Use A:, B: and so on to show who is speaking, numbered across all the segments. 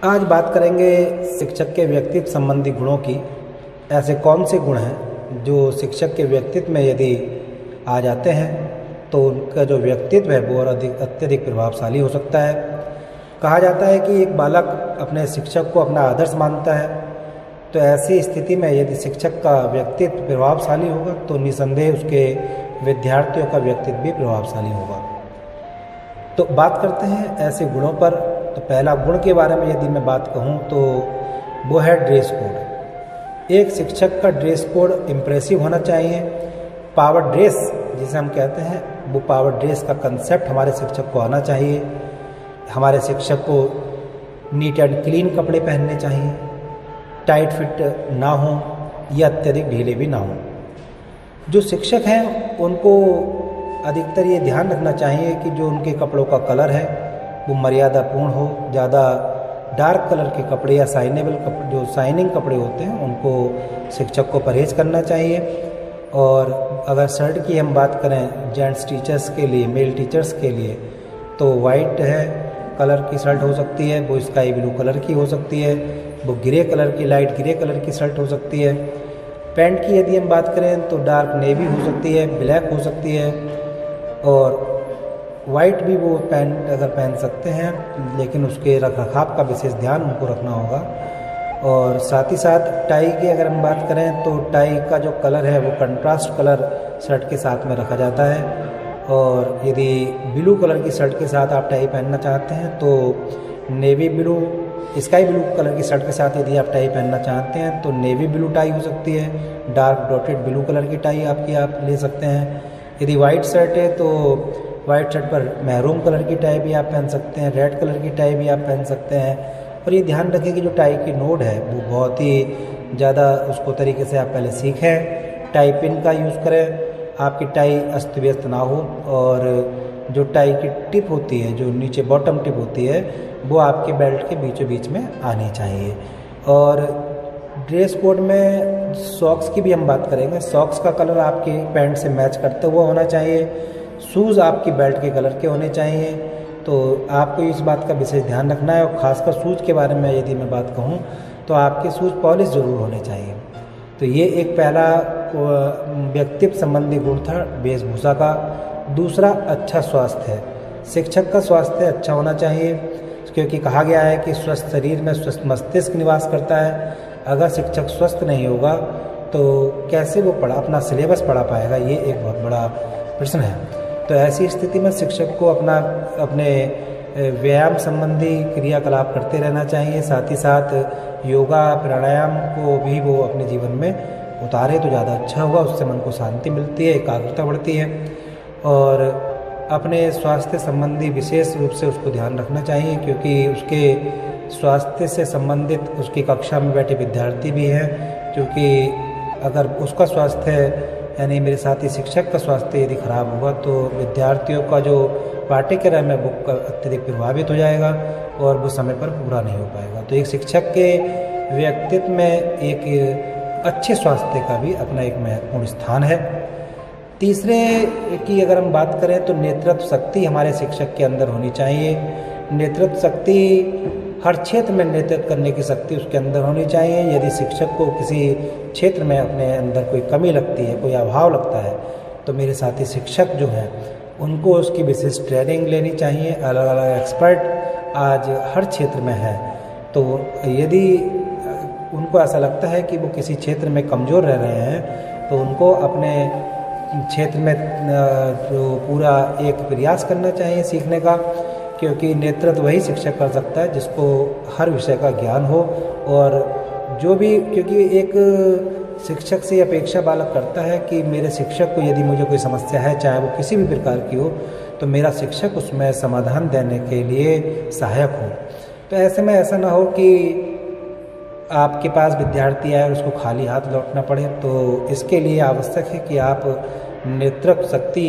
A: आज बात करेंगे शिक्षक के व्यक्तित्व संबंधी गुणों की। ऐसे कौन से गुण हैं जो शिक्षक के व्यक्तित्व में यदि आ जाते हैं तो उनका जो व्यक्तित्व है वो और अत्यधिक प्रभावशाली हो सकता है। कहा जाता है कि एक बालक अपने शिक्षक को अपना आदर्श मानता है, तो ऐसी स्थिति में यदि शिक्षक का व्यक्तित्व प्रभावशाली होगा तो निसंदेह उसके विद्यार्थियों का व्यक्तित्व भी प्रभावशाली होगा। तो बात करते हैं ऐसे गुणों पर। तो पहला गुण के बारे में यदि मैं बात कहूँ तो वो है ड्रेस कोड। एक शिक्षक का ड्रेस कोड इम्प्रेसिव होना चाहिए। पावर ड्रेस जिसे हम कहते हैं, वो पावर ड्रेस का कंसेप्ट हमारे शिक्षक को आना चाहिए। हमारे शिक्षक को नीट एंड क्लीन कपड़े पहनने चाहिए, टाइट फिट ना हो या अत्यधिक ढीले भी ना हो। जो शिक्षक हैं उनको अधिकतर ये ध्यान रखना चाहिए कि जो उनके कपड़ों का कलर है वो मर्यादापूर्ण हो। ज़्यादा डार्क कलर के कपड़े या साइनेबल कपड़े, जो शाइनिंग कपड़े होते हैं, उनको शिक्षक को परहेज करना चाहिए। और अगर शर्ट की हम बात करें जेंट्स टीचर्स के लिए, मेल टीचर्स के लिए, तो वाइट है कलर की शर्ट हो सकती है, वो स्काई ब्लू कलर की हो सकती है, वो ग्रे कलर की, लाइट ग्रे कलर की शर्ट हो सकती है। पैंट की यदि हम बात करें तो डार्क नेवी हो सकती है, ब्लैक हो सकती है, और वाइट भी वो पैंट अगर पहन सकते हैं, लेकिन उसके रखरखाव का विशेष ध्यान उनको रखना होगा। और साथ ही साथ टाई की अगर हम बात करें तो टाई का जो कलर है वो कंट्रास्ट कलर शर्ट के साथ में रखा जाता है। और यदि ब्लू कलर की शर्ट के साथ आप टाई पहनना चाहते हैं तो navy blue, sky blue colour की शर्ट के साथ यदि आप टाई पहनना चाहते हैं तो नेवी ब्लू टाई हो सकती है। डार्क डॉटेड ब्लू कलर की टाई आप ले सकते हैं। यदि वाइट शर्ट है तो वाइट शर्ट पर मैरून कलर की टाई भी आप पहन सकते हैं, रेड कलर की टाई भी आप पहन सकते हैं। और ये ध्यान रखें कि जो टाई की नोड है वो बहुत ही ज़्यादा उसको तरीके से आप पहले सीखें। टाई पिन का यूज़ करें, आपकी टाई अस्त व्यस्त ना हो। और जो टाई की टिप होती है, जो नीचे बॉटम टिप होती है, वो आपके बेल्ट के बीचों बीच में आनी चाहिए। और ड्रेस कोड में सॉक्स की भी हम बात करेंगे। सॉक्स का कलर आपके पैंट से मैच करते हुए होना चाहिए। शूज़ आपकी बेल्ट के कलर के होने चाहिए। तो आपको इस बात का विशेष ध्यान रखना है। और ख़ासकर शूज़ के बारे में यदि मैं बात कहूँ तो आपके शूज़ पॉलिश ज़रूर होने चाहिए। तो ये एक पहला व्यक्तित्व संबंधी गुण था वेशभूषा का। दूसरा अच्छा स्वास्थ्य है। शिक्षक का स्वास्थ्य अच्छा होना चाहिए, क्योंकि कहा गया है कि स्वस्थ शरीर में स्वस्थ मस्तिष्क निवास करता है। अगर शिक्षक स्वस्थ नहीं होगा तो कैसे वो अपना सिलेबस पढ़ा पाएगा, ये एक बहुत बड़ा प्रश्न है। तो ऐसी स्थिति में शिक्षक को अपने व्यायाम संबंधी क्रियाकलाप करते रहना चाहिए। साथ ही साथ योगा प्राणायाम को भी वो अपने जीवन में उतारे तो ज़्यादा अच्छा होगा। उससे मन को शांति मिलती है, एकाग्रता बढ़ती है। और अपने स्वास्थ्य संबंधी विशेष रूप से उसको ध्यान रखना चाहिए, क्योंकि उसके स्वास्थ्य से संबंधित उसकी कक्षा में बैठे विद्यार्थी भी हैं। क्योंकि अगर उसका स्वास्थ्य यानी मेरे साथी शिक्षक का स्वास्थ्य यदि खराब होगा तो विद्यार्थियों का जो पाठ्यक्रम है वो अत्यधिक प्रभावित हो जाएगा और वो समय पर पूरा नहीं हो पाएगा। तो एक शिक्षक के व्यक्तित्व में एक अच्छे स्वास्थ्य का भी अपना एक महत्वपूर्ण स्थान है। तीसरे की अगर हम बात करें तो नेतृत्व शक्ति हमारे शिक्षक के अंदर होनी चाहिए। नेतृत्व शक्ति, हर क्षेत्र में नेतृत्व करने की शक्ति उसके अंदर होनी चाहिए। यदि शिक्षक को किसी क्षेत्र में अपने अंदर कोई कमी लगती है, कोई अभाव लगता है, तो मेरे साथी शिक्षक जो हैं उनको उसकी विशेष ट्रेनिंग लेनी चाहिए। अलग अलग एक्सपर्ट आज हर क्षेत्र में हैं। तो यदि उनको ऐसा लगता है कि वो किसी क्षेत्र में कमज़ोर रह रहे हैं तो उनको अपने क्षेत्र में जो पूरा एक प्रयास करना चाहिए सीखने का, क्योंकि नेतृत्व वही शिक्षक कर सकता है जिसको हर विषय का ज्ञान हो। और जो भी, क्योंकि एक शिक्षक से अपेक्षा बालक करता है कि मेरे शिक्षक को यदि मुझे कोई समस्या है, चाहे वो किसी भी प्रकार की हो, तो मेरा शिक्षक उसमें समाधान देने के लिए सहायक हो। तो ऐसे में ऐसा ना हो कि आपके पास विद्यार्थी आए और उसको खाली हाथ लौटना पड़े। तो इसके लिए आवश्यक है कि आप नेतृत्व शक्ति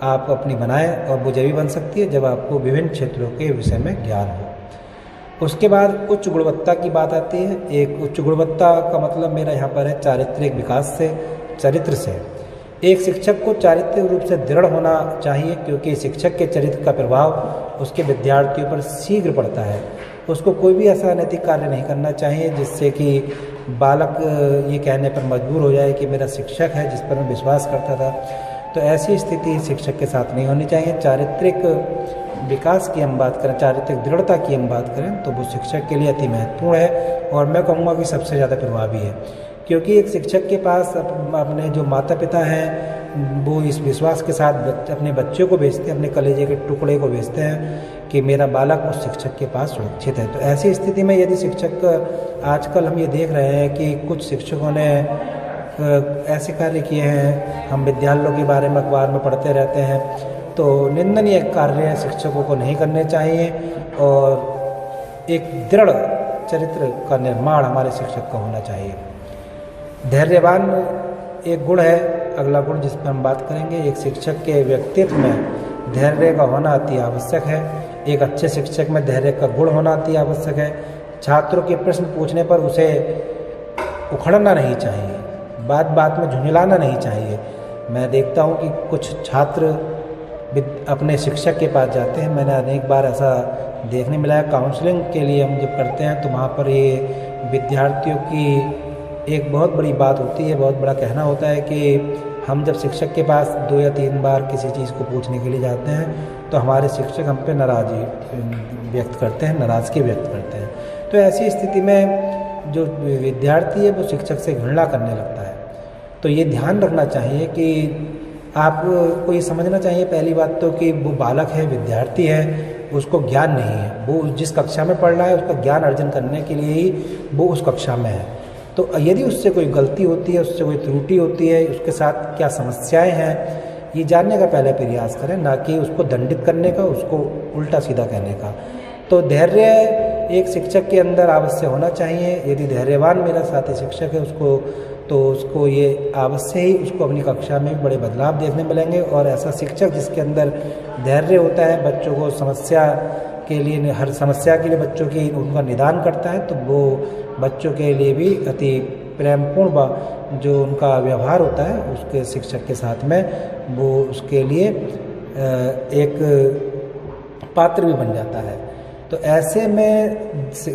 A: आप अपनी बनाएं, और वो जब भी बन सकती है जब आपको विभिन्न क्षेत्रों के विषय में ज्ञान हो। उसके बाद उच्च गुणवत्ता की बात आती है। एक उच्च गुणवत्ता का मतलब मेरा यहाँ पर है चारित्रिक विकास से, चरित्र से। एक शिक्षक को चारित्रिक रूप से दृढ़ होना चाहिए, क्योंकि शिक्षक के चरित्र का प्रभाव उसके विद्यार्थियों पर शीघ्र पड़ता है। उसको कोई भी ऐसा अनैतिक कार्य नहीं करना चाहिए जिससे कि बालक ये कहने पर मजबूर हो जाए कि मेरा शिक्षक है जिस पर मैं विश्वास करता था। तो ऐसी स्थिति शिक्षक के साथ नहीं होनी चाहिए। चारित्रिक विकास की हम बात करें, चारित्रिक दृढ़ता की हम बात करें तो वो शिक्षक के लिए अति महत्वपूर्ण है और मैं कहूँगा कि सबसे ज़्यादा प्रभावी है। क्योंकि एक शिक्षक के पास अपने जो माता पिता हैं वो इस विश्वास के साथ अपने बच्चों को भेजते हैं, अपने कलेजे के टुकड़े को भेजते हैं कि मेरा बालक उस शिक्षक के पास सुरक्षित है। तो ऐसी स्थिति में यदि शिक्षक, आजकल हम ये देख रहे हैं कि कुछ शिक्षकों ने ऐसे कार्य किए हैं, हम विद्यालयों के बारे में अखबार में पढ़ते रहते हैं, तो निंदनीय कार्य शिक्षकों को नहीं करने चाहिए और एक दृढ़ चरित्र का निर्माण हमारे शिक्षक का होना चाहिए। धैर्यवान एक गुण है, अगला गुण जिस पर हम बात करेंगे। एक शिक्षक के व्यक्तित्व में धैर्य का होना अति आवश्यक है। एक अच्छे शिक्षक में धैर्य का गुण होना अति आवश्यक है। छात्रों के प्रश्न पूछने पर उसे उखड़ना नहीं चाहिए, बात बात में झुंझलाना नहीं चाहिए। मैं देखता हूँ कि कुछ छात्र अपने शिक्षक के पास जाते हैं, मैंने अनेक बार ऐसा देखने मिला है। काउंसलिंग के लिए हम जब करते हैं तो वहाँ पर ये विद्यार्थियों की एक बहुत बड़ी बात होती है, बहुत बड़ा कहना होता है कि हम जब शिक्षक के पास 2 या 3 बार किसी चीज़ को पूछने के लिए जाते हैं तो हमारे शिक्षक हम पे नाराज़गी व्यक्त करते हैं, नाराज़गी व्यक्त करते हैं। तो ऐसी स्थिति में जो विद्यार्थी है वो शिक्षक से घृणा करने लगता है। तो ये ध्यान रखना चाहिए कि आपको ये समझना चाहिए पहली बात तो कि वो बालक है, विद्यार्थी है, उसको ज्ञान नहीं है। वो जिस कक्षा में पढ़ रहा है उसका ज्ञान अर्जन करने के लिए ही वो उस कक्षा में है। तो यदि उससे कोई गलती होती है, उससे कोई त्रुटि होती है, उसके साथ क्या समस्याएं हैं, ये जानने का पहले प्रयास करें, ना कि उसको दंडित करने का, उसको उल्टा सीधा कहने का। तो धैर्य एक शिक्षक के अंदर अवश्य होना चाहिए। यदि धैर्यवान मेरा साथी शिक्षक है उसको ये अवश्य ही उसको अपनी कक्षा में बड़े बदलाव देखने मिलेंगे। और ऐसा शिक्षक जिसके अंदर धैर्य होता है, बच्चों को समस्या के लिए, हर समस्या के लिए बच्चों की उनका निदान करता है, तो वो बच्चों के लिए भी अति प्रेमपूर्ण जो उनका व्यवहार होता है उसके शिक्षक के साथ में, वो उसके लिए एक पात्र भी बन जाता है। तो ऐसे में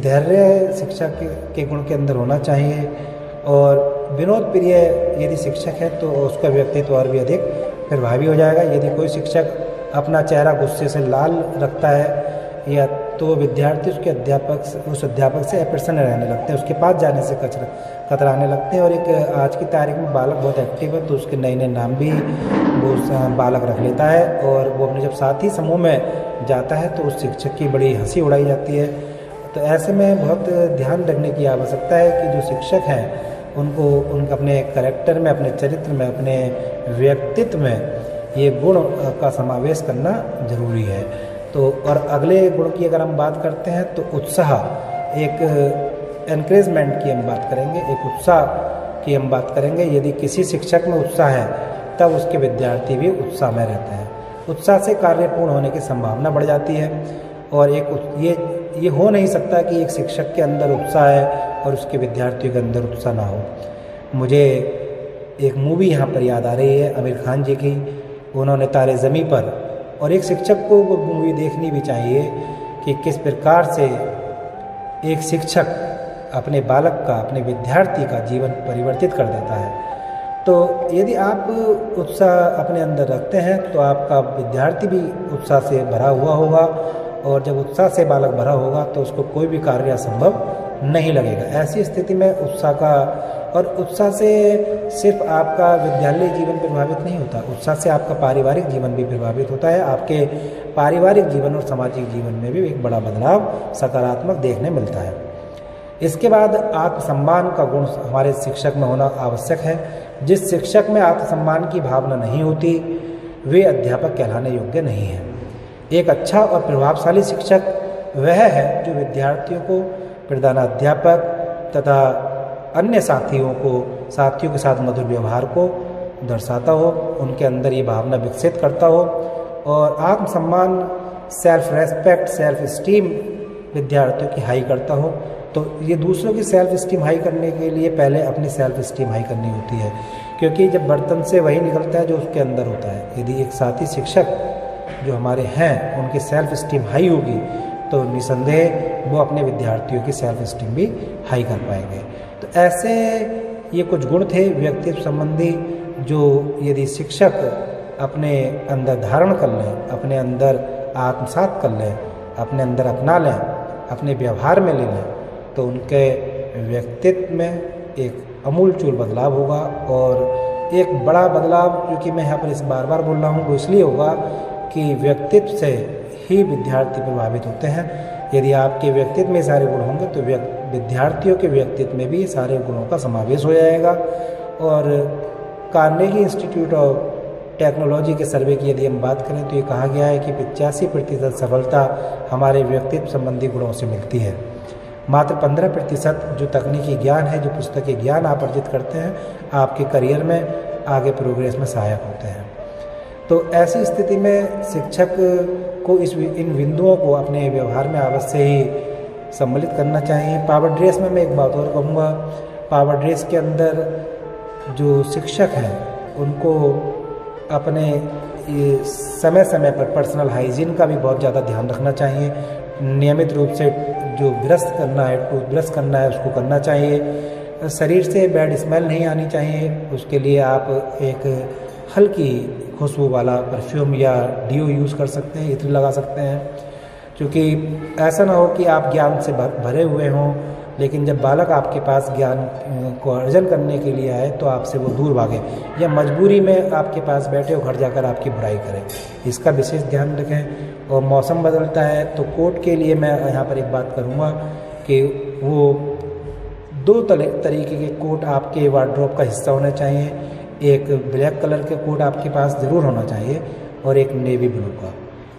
A: धैर्य शिक्षक के गुण के अंदर होना चाहिए। और विनोद प्रिय यदि शिक्षक है तो उसका व्यक्तित्व और भी अधिक प्रभावी हो जाएगा। यदि कोई शिक्षक अपना चेहरा गुस्से से लाल रखता है या तो विद्यार्थी उस अध्यापक से अप्रसन्न रहने लगते हैं, उसके पास जाने से कतराने लगते हैं। और एक आज की तारीख में बालक बहुत एक्टिव है तो उसके नए नए नाम भी वो बालक रख लेता है और वो अपने जब साथी समूह में जाता है तो उस शिक्षक की बड़ी हंसी उड़ाई जाती है। तो ऐसे में बहुत ध्यान रखने की आवश्यकता है कि जो शिक्षक हैं उनका अपने करैक्टर में, अपने चरित्र में, अपने व्यक्तित्व में ये गुण का समावेश करना जरूरी है। तो और अगले गुण की अगर हम बात करते हैं तो उत्साह, एक एनकरेजमेंट की हम बात करेंगे, एक उत्साह की हम बात करेंगे। यदि किसी शिक्षक में उत्साह है तब उसके विद्यार्थी भी उत्साह में रहते हैं। उत्साह से कार्य पूर्ण होने की संभावना बढ़ जाती है। और ये हो नहीं सकता कि एक शिक्षक के अंदर उत्साह है और उसके विद्यार्थियों के अंदर उत्साह ना हो। मुझे एक मूवी यहाँ पर याद आ रही है आमिर खान जी की, उन्होंने तारे ज़मीं पर, और एक शिक्षक को वो मूवी देखनी भी चाहिए कि किस प्रकार से एक शिक्षक अपने बालक का, अपने विद्यार्थी का जीवन परिवर्तित कर देता है। तो यदि आप उत्साह अपने अंदर रखते हैं तो आपका विद्यार्थी भी उत्साह से भरा हुआ होगा और जब उत्साह से बालक भरा होगा तो उसको कोई भी कार्य असंभव नहीं लगेगा। ऐसी स्थिति में उत्साह का, और उत्साह से सिर्फ आपका विद्यालय जीवन प्रभावित नहीं होता, उत्साह से आपका पारिवारिक जीवन भी प्रभावित होता है। आपके पारिवारिक जीवन और सामाजिक जीवन में भी एक बड़ा बदलाव सकारात्मक देखने मिलता है। इसके बाद आत्मसम्मान का गुण हमारे शिक्षक में होना आवश्यक है। जिस शिक्षक में आत्मसम्मान की भावना नहीं होती वे अध्यापक कहलाने योग्य नहीं है। एक अच्छा और प्रभावशाली शिक्षक वह है जो विद्यार्थियों को, प्रधानाध्यापक तथा अन्य साथियों के साथ मधुर व्यवहार को दर्शाता हो, उनके अंदर ये भावना विकसित करता हो। और आत्मसम्मान, सेल्फ रेस्पेक्ट, सेल्फ स्टीम विद्यार्थियों की हाई करता हो। तो ये दूसरों की सेल्फ स्टीम हाई करने के लिए पहले अपनी सेल्फ स्टीम हाई करनी होती है, क्योंकि जब बर्तन से वही निकलता है जो उसके अंदर होता है। यदि एक साथी शिक्षक जो हमारे हैं उनकी सेल्फ स्टीम हाई होगी तो निसंदेह वो अपने विद्यार्थियों की सेल्फ स्टीम भी हाई कर पाएंगे। तो ऐसे ये कुछ गुण थे व्यक्तित्व संबंधी जो यदि शिक्षक अपने अंदर धारण कर लें, अपने अंदर आत्मसात कर लें, अपने अंदर अपना लें, अपने व्यवहार में ले लें, तो उनके व्यक्तित्व में एक आमूलचूल बदलाव होगा। और एक बड़ा बदलाव, क्योंकि मैं यहाँ पर इस बार बार बोल रहा हूँ, वो इसलिए होगा कि व्यक्तित्व से ही विद्यार्थी प्रभावित होते हैं। यदि आपके व्यक्तित्व में सारे गुण होंगे तो विद्यार्थियों के व्यक्तित्व में भी सारे गुणों का समावेश हो जाएगा। और कार्नेगी इंस्टीट्यूट ऑफ टेक्नोलॉजी के सर्वे की यदि हम बात करें तो ये कहा गया है कि 85% सफलता हमारे व्यक्तित्व संबंधी गुणों से मिलती है। मात्र 15% जो तकनीकी ज्ञान है, जो पुस्तकीय ज्ञान आप अर्जित करते हैं, आपके करियर में आगे प्रोग्रेस में सहायक होते हैं। तो ऐसी स्थिति में शिक्षक को इन बिंदुओं को अपने व्यवहार में अवश्य ही सम्मिलित करना चाहिए। पावर ड्रेस में मैं एक बात और कहूँगा, पावर ड्रेस के अंदर जो शिक्षक हैं उनको अपने समय समय पर पर्सनल हाइजीन का भी बहुत ज़्यादा ध्यान रखना चाहिए। नियमित रूप से जो ब्रश करना है, टूथब्रश करना है, उसको करना चाहिए। शरीर से बैड स्मेल नहीं आनी चाहिए, उसके लिए आप एक हल्की खुशबू वाला परफ्यूम या डिओ यूज़ कर सकते हैं, इत्र लगा सकते हैं। क्योंकि ऐसा ना हो कि आप ज्ञान से भरे हुए हों, लेकिन जब बालक आपके पास ज्ञान को अर्जन करने के लिए आए तो आपसे वो दूर भागे, या मजबूरी में आपके पास बैठे हो घर जाकर आपकी बुराई करें। इसका विशेष ध्यान रखें। और मौसम बदलता है तो कोट के लिए मैं यहाँ पर एक बात करूँगा कि वो 2 तरीके के कोट आपके वार्डरोब का हिस्सा होने चाहिए। एक ब्लैक कलर के कोट आपके पास ज़रूर होना चाहिए और एक नेवी ब्लू का।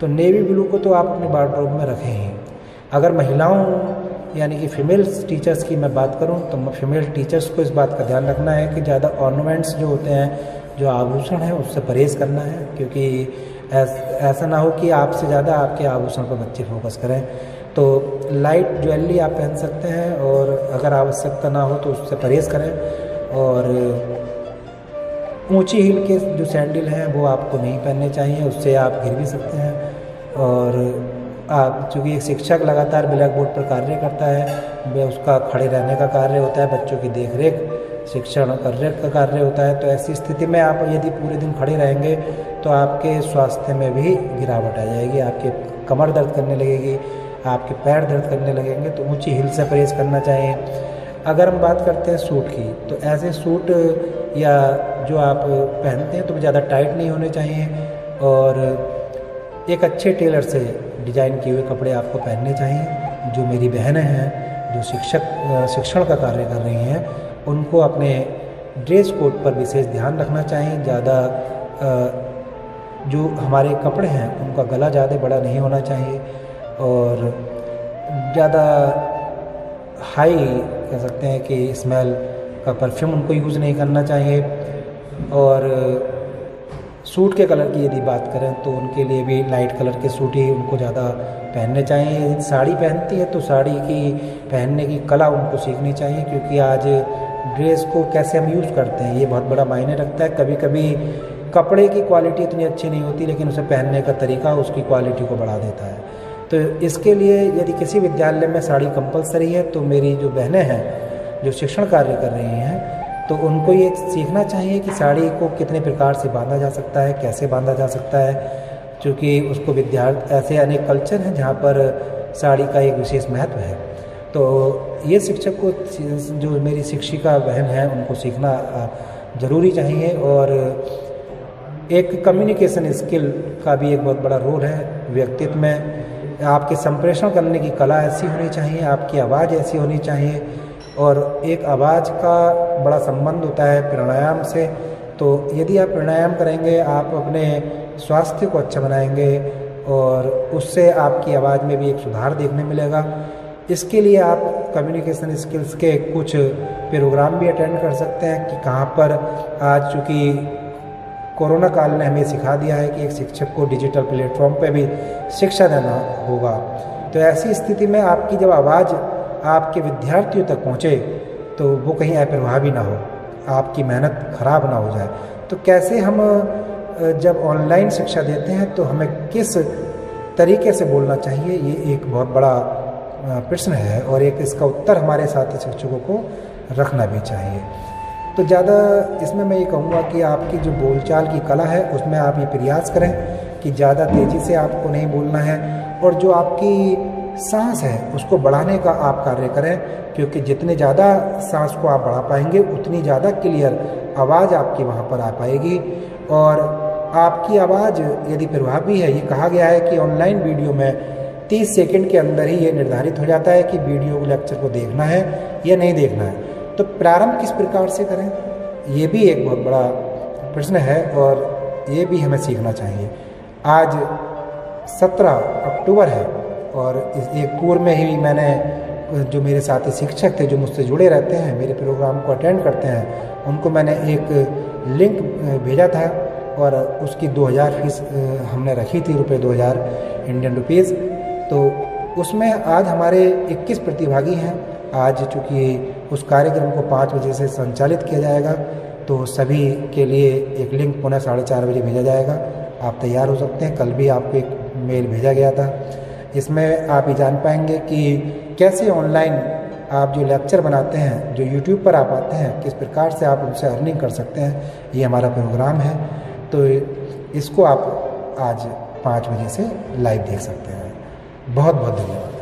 A: तो नेवी ब्लू को तो आप अपने वार्डरोब में रखें ही। अगर महिलाओं यानी कि फीमेल टीचर्स की मैं बात करूं तो फीमेल टीचर्स को इस बात का ध्यान रखना है कि ज़्यादा ऑर्नामेंट्स जो होते हैं, जो आभूषण हैं, उससे परहेज़ करना है। क्योंकि ऐसा ना हो कि आपसे ज़्यादा आपके आभूषण पर बच्चे फोकस करें। तो लाइट ज्वेलरी आप पहन सकते हैं, और अगर आवश्यकता ना हो तो उससे परहेज़ करें। और ऊंची हील के जो सैंडल हैं वो आपको नहीं पहनने चाहिए, उससे आप गिर भी सकते हैं। और आप चूँकि एक शिक्षक लगातार ब्लैक बोर्ड पर कार्य करता है, वह उसका खड़े रहने का कार्य होता है, बच्चों की देखरेख शिक्षण कार्य का कार्य होता है। तो ऐसी स्थिति में आप यदि पूरे दिन खड़े रहेंगे तो आपके स्वास्थ्य में भी गिरावट आ जाएगी, आपके कमर दर्द करने लगेगी, आपके पैर दर्द करने लगेंगे। तो ऊंची हील से परहेज़ करना चाहिए। अगर हम बात करते हैं सूट की, तो ऐसे सूट या जो आप पहनते हैं तो ज़्यादा टाइट नहीं होने चाहिए, और एक अच्छे टेलर से डिज़ाइन किए हुए कपड़े आपको पहनने चाहिए। जो मेरी बहनें हैं जो शिक्षण का कार्य कर रही हैं, उनको अपने ड्रेस कोड पर विशेष ध्यान रखना चाहिए। ज़्यादा जो हमारे कपड़े हैं उनका गला ज़्यादा बड़ा नहीं होना चाहिए, और ज़्यादा हाई कह सकते हैं कि स्मेल का परफ्यूम उनको यूज़ नहीं करना चाहिए। और सूट के कलर की यदि बात करें तो उनके लिए भी लाइट कलर के सूट ही उनको ज़्यादा पहनने चाहिए। यदि साड़ी पहनती है तो साड़ी की पहनने की कला उनको सीखनी चाहिए, क्योंकि आज ड्रेस को कैसे हम यूज़ करते हैं ये बहुत बड़ा मायने रखता है। कभी कभी कपड़े की क्वालिटी इतनी अच्छी नहीं होती, लेकिन उसे पहनने का तरीका उसकी क्वालिटी को बढ़ा देता है। तो इसके लिए यदि किसी विद्यालय में साड़ी कंपलसरी है तो मेरी जो बहनें हैं जो शिक्षण कार्य कर रही हैं, तो उनको ये सीखना चाहिए कि साड़ी को कितने प्रकार से बांधा जा सकता है, कैसे बांधा जा सकता है। क्योंकि उसको ऐसे अनेक कल्चर हैं जहाँ पर साड़ी का एक विशेष महत्व है। तो ये शिक्षक को, जो मेरी शिक्षिका बहन है, उनको सीखना ज़रूरी चाहिए। और एक कम्युनिकेशन स्किल का भी एक बहुत बड़ा रोल है व्यक्तित्व में। आपके संप्रेषण करने की कला ऐसी होनी चाहिए, आपकी आवाज़ ऐसी होनी चाहिए। और एक आवाज़ का बड़ा संबंध होता है प्राणायाम से। तो यदि आप प्राणायाम करेंगे, आप अपने स्वास्थ्य को अच्छा बनाएंगे, और उससे आपकी आवाज़ में भी एक सुधार देखने मिलेगा। इसके लिए आप कम्युनिकेशन स्किल्स के कुछ प्रोग्राम भी अटेंड कर सकते हैं कि कहाँ पर आज, चूँकि कोरोना काल ने हमें सिखा दिया है कि एक शिक्षक को डिजिटल प्लेटफॉर्म पे भी शिक्षा देना होगा। तो ऐसी स्थिति में आपकी जब आवाज़ आपके विद्यार्थियों तक पहुँचे तो वो कहीं अप्रभावी ना हो, आपकी मेहनत खराब ना हो जाए। तो कैसे हम जब ऑनलाइन शिक्षा देते हैं तो हमें किस तरीके से बोलना चाहिए, ये एक बहुत बड़ा प्रश्न है और एक इसका उत्तर हमारे साथी शिक्षकों को रखना भी चाहिए। तो ज़्यादा इसमें मैं ये कहूँगा कि आपकी जो बोलचाल की कला है उसमें आप ये प्रयास करें कि ज़्यादा तेज़ी से आपको नहीं बोलना है, और जो आपकी सांस है उसको बढ़ाने का आप कार्य करें, क्योंकि जितने ज़्यादा सांस को आप बढ़ा पाएंगे उतनी ज़्यादा क्लियर आवाज़ आपकी वहाँ पर आ पाएगी। और आपकी आवाज़ यदि प्रभावी है, ये कहा गया है कि ऑनलाइन वीडियो में 30 सेकंड के अंदर ही ये निर्धारित हो जाता है कि वीडियो लेक्चर को देखना है या नहीं देखना है। तो प्रारंभ किस प्रकार से करें, ये भी एक बहुत बड़ा प्रश्न है और ये भी हमें सीखना चाहिए। आज 17 अक्टूबर है और इस एक पूर्व में ही मैंने जो मेरे साथी शिक्षक थे जो मुझसे जुड़े रहते हैं, मेरे प्रोग्राम को अटेंड करते हैं, उनको मैंने एक लिंक भेजा था और उसकी 2000 फीस हमने रखी थी, रुपये 2000 इंडियन रुपीज़। तो उसमें आज हमारे 21 प्रतिभागी हैं। आज चूँकि उस कार्यक्रम को 5 बजे से संचालित किया जाएगा, तो सभी के लिए एक लिंक 4:30 बजे भेजा जाएगा। आप तैयार हो सकते हैं। कल भी आपको एक मेल भेजा गया था। इसमें आप ये जान पाएंगे कि कैसे ऑनलाइन आप जो लेक्चर बनाते हैं, जो यूट्यूब पर आप आते हैं, किस प्रकार से आप उनसे अर्निंग कर सकते हैं। ये हमारा प्रोग्राम है, तो इसको आप आज 5 बजे से लाइव देख सकते हैं। बहुत बहुत धन्यवाद।